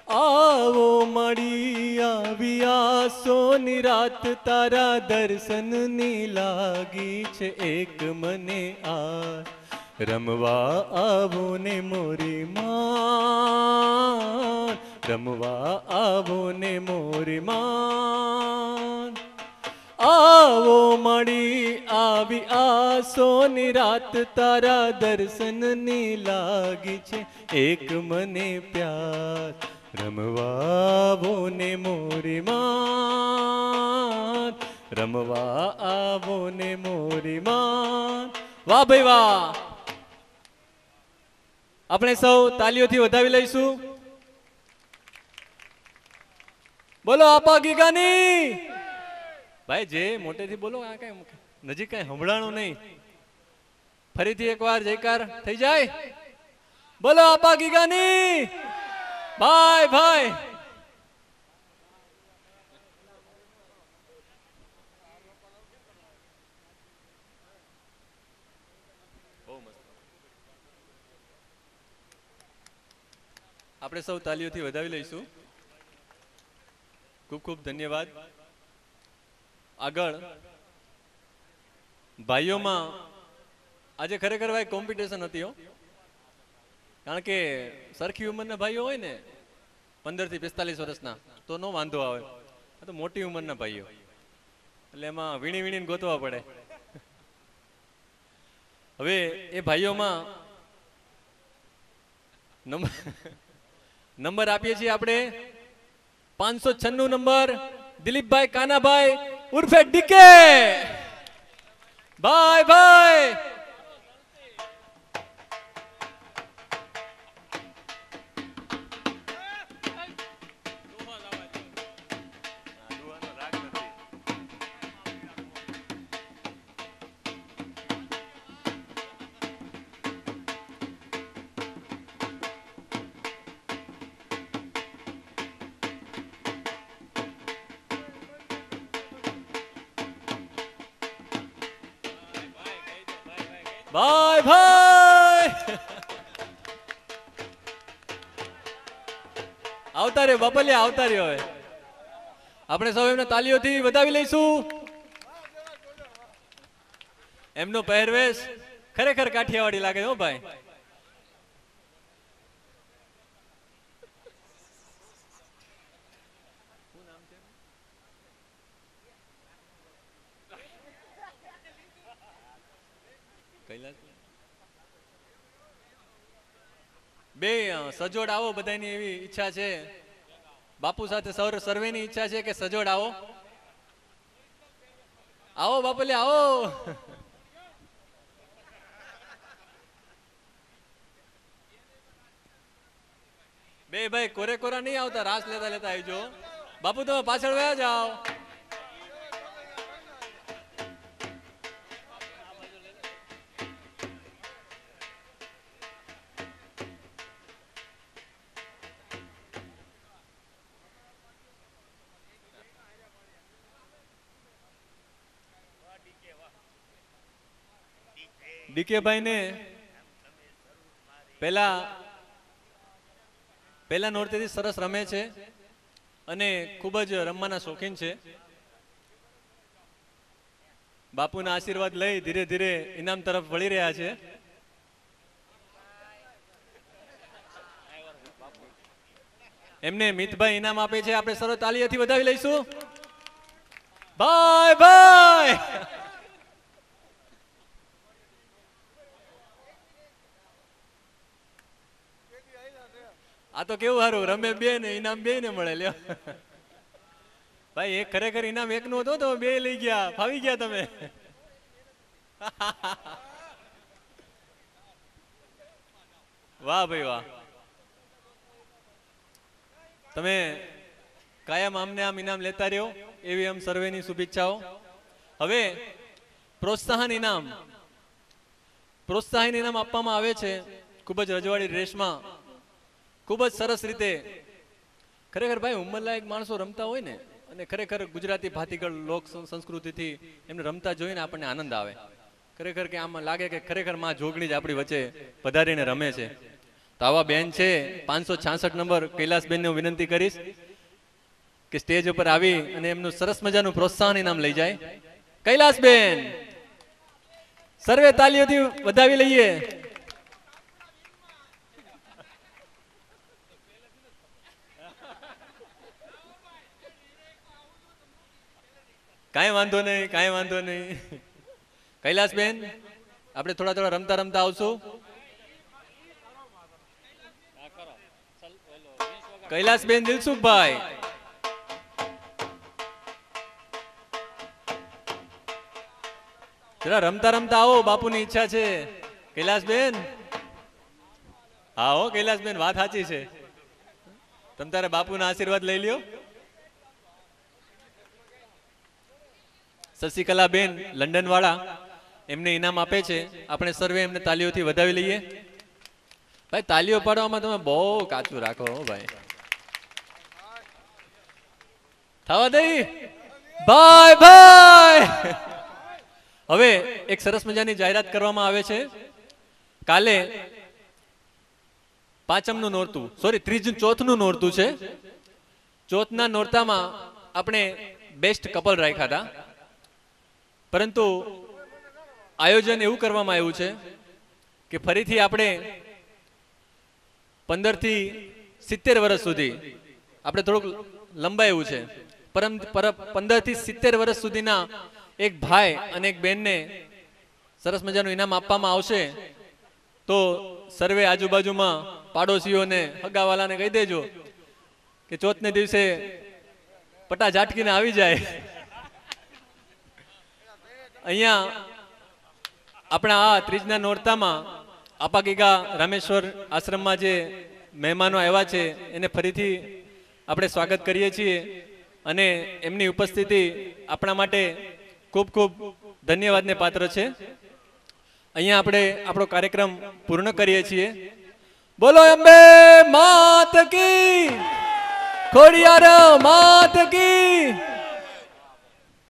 आवो मड़ी आविया सोनी रात तारा दर्शन नी लागी छे एक मने आ रमवा आवो ने मोरी मान रमवा आवो ने मोरी मान आवो मड़ी आवी सोनी रात तारा दर्शन नी लागी छे एक मने प्यार रमवा आवो ने मोरी मान रमवा आवो ने मोरी मान। वाह भाई वाह, આપણે સૌ તાલીઓથી વધાવી લઈશું। બોલો આપા ગીગાની ભાઈ, જે મોટેથી બોલો, આ કઈ નજીક કઈ સંભળાણું નહીં। ફરીથી એકવાર જયકાર થઈ જાય। બોલો આપા ગીગાની ભાઈ ભાઈ। આપણે સૌ તાલીઓથી વધાવી લઈશું। ખૂબ ખૂબ ધન્યવાદ। આગળ ભાઈઓમાં આજે ખરેખર ભાઈ કોમ્પિટિશન હતી હો, કારણ કે સરખી ઉંમરના ભાઈઓ હોય ને 15 થી 45 વર્ષના તો નો વાંધો આવે, આ તો મોટી ઉંમરના ભાઈઓ એટલે એમાં વીણી વીણીને ગોતવા પડે। હવે એ ભાઈઓમાં નંબર આપીએ છીએ આપણે 596 નંબર દિલીપભાઈ કાનાભાઈ ઉર્ફે ડીકે ભાઈ ભાઈ। ભાઈ ભાઈ આવતા રહ્યો બાપલિયા, આવતા રહ્યો। હવે આપણે સૌ એમને તાલીઓથી વધાવી લઈશું। એમનો પહેરવેશ ખરેખર કાઠિયાવાડી લાગે હો ભાઈ। બે સજોડ આવો, બધાની એવી ઈચ્છા છે। બાપુ સાથે સર્વેની ઈચ્છા છે કે સજોડ આવો, આવો બાપલે આવો। બે ભાઈ કોરે કોરા નહીં આવતા, રાસ લેતા લેતા આવજો। બાપુ તમે પાછળ વયા જાઓ। ડીકે ભાઈ ને પહેલા નોરતેથી સરસ રમે છે અને ખૂબ જ રમવાના શોખીન છે। બાપુના આશીર્વાદ લઈ ધીરે ધીરે ઇનામ તરફ વળી રહ્યા છે। એમને મિતભાઈ ઇનામ આપે છે, આપણે સર્વ તાલીઓથી વધાવી લઈશું। ભાઈ ભાઈ આ તો કેવું સારું રમે, બે ને ઇનામ બે ને મળે। લ્યો ભાઈ, એક ખરેખર ઇનામ એક નું હતો તો બે લઈ ગયા, ફાવી ગયા તમે। વાહ ભાઈ વાહ, તમે કાયમ આમને આમ ઇનામ લેતા રહ્યો એવી આમ સર્વેની શુભેચ્છાઓ। હવે પ્રોત્સાહન ઇનામ આપવામાં આવે છે ખૂબ જ રજવાડી ડ્રેસમાં, ખૂબ જ સરસ રીતે। ખરેખર ભાઈ ઉંમરલાયક માણસો રમતા હોય ને, અને ખરેખર ગુજરાતી ભાતીગળ લોક સંસ્કૃતિથી એમને રમતા જોઈને આપણને આનંદ આવે। ખરેખર કે આમાં લાગે કે ખરેખર માં જોગણી જ આપણી વચ્ચે પધારીને રમે છે। તો આવા બેન છે 566 નંબર કૈલાસબેન ને વિનંતી કરીશ કે સ્ટેજ ઉપર આવી અને એમનું સરસ મજાનું પ્રોત્સાહન ઇનામ લઈ જાય. કૈલાસબેન સર્વે તાલીઓથી વધાવી લઈએ. કાંઈ વાંધો નહીં, કાંઈ વાંધો નહીં. કૈલાસબેન આપણે થોડા થોડા રમતા રમતા આવશું. કૈલાસબેન દિલસુખભાઈ જરા રમતા રમતા આવો, બાપુની ઈચ્છા છે. કૈલાસબેન હા હો કૈલાસબેન, વાત સાચી છે. તમ તારે બાપુના આશીર્વાદ લઈ લ્યો. શશિકલાબેન લંડન વાળા એમને ઇનામ આપે છે. આપણે સર્વે એમને તાલીઓથી વધાવી લઈએ. ભાઈ તાલીઓ પાડવામાં તમે બહુ કાચું રાખો ભાઈ. થવા દઈ ભાઈ ભાઈ. હવે એક સરસ મજાની જાહેરાત કરવામાં આવે છે. કાલે પાંચમનું નોરતું, સોરી ત્રીજું ચોથનું નોરતું છે. ચોથના નોરતામાં આપણે બેસ્ટ કપલ રાખ્યા હતા, પરંતુ આયોજન એવું કરવામાં આવ્યું છે કે ફરીથી આપણે 15 થી 70 વર્ષ સુધી આપણે થોડુંક લંબાયું છે. 15 થી 70 વર્ષ સુધીના એક ભાઈ અને એક બેનને સરસ મજાનું ઇનામ આપવામાં આવશે. તો સર્વે આજુબાજુમાં પાડોશીઓને હગાવાલાને કહી દેજો કે ચોથને દિવસે પટા ઝાટકીને આવી જાય. અહીંયા આપણા આ ત્રીજના નોરતામાં આપાગીગા રામેશ્વર આશ્રમમાં જે મહેમાનો આવ્યા છે એને ફરીથી આપણે સ્વાગત કરીએ છીએ અને એમની ઉપસ્થિતિ આપણા માટે ખૂબ ખૂબ ધન્યવાદને પાત્ર છે. અહીંયા આપણે આપણો કાર્યક્રમ પૂર્ણ કરીએ છીએ. બોલો અંબે માત કી, ખોડિયાર માત કી.